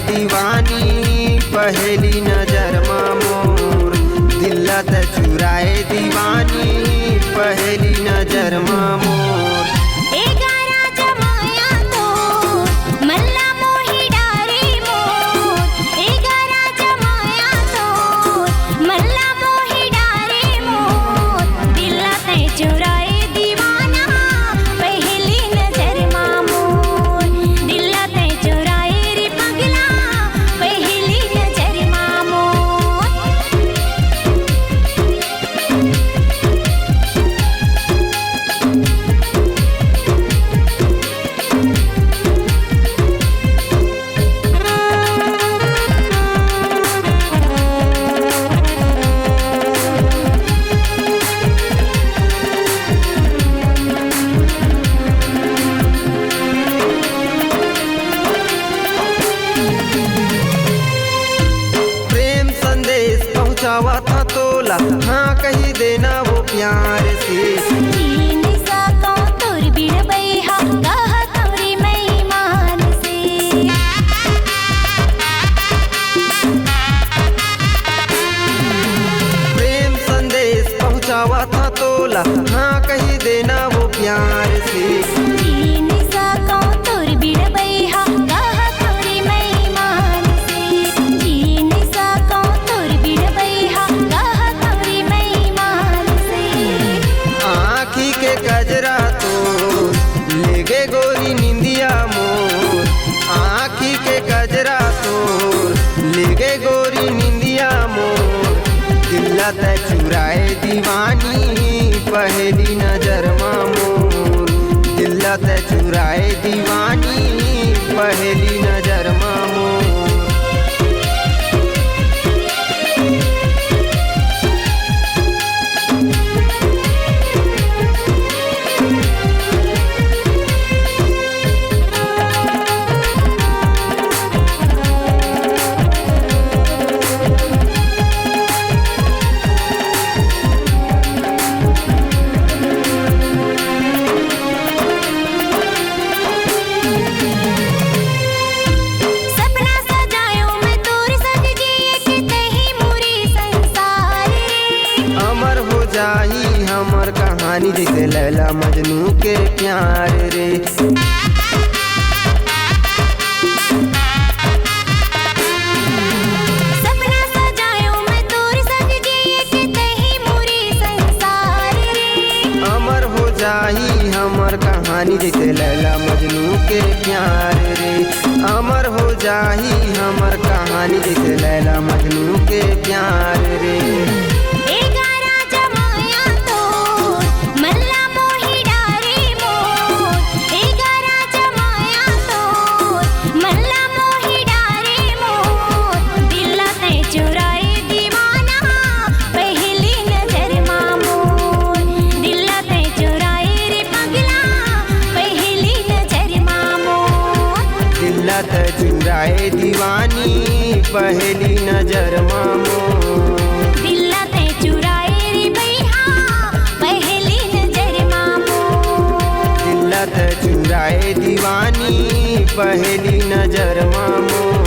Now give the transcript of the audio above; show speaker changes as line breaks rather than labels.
दीवानी पहली नजर में मोर दिल्ला त चुराए दीवानी पहली नजर में मोर था तोला हाँ कही देना वो प्यार से प्रेम संदेश पहुँचावा था तोला हाँ कही देना वो प्यार से गजरा तो लेगे गोरी निंदिया मोर आँखी के गजरा तो लेगे गोरी निंदिया मोर दिल्ला त चुराए दीवानी पहली नजर में मोर दिल्ला त चुराए दीवानी पहली नजर में मोर जाही हमर कहानी जैसे लैला मजनू के प्यार रे
सपना सजायो मैं तोर संग जिए के तही मोरी संसार रे
अमर हो जाही हमर कहानी जैसे लैला मजनू के प्यार रे अमर हो जाही हमर कहानी जैसे लैला मजनू के प्यार रे चुराए दीवानी पहली नजर में मोर
दिल्ला ते चुराए रे भैया पहली नजर में मोर
दिल्ला ते चुराए दीवानी पहली नजर में मोर।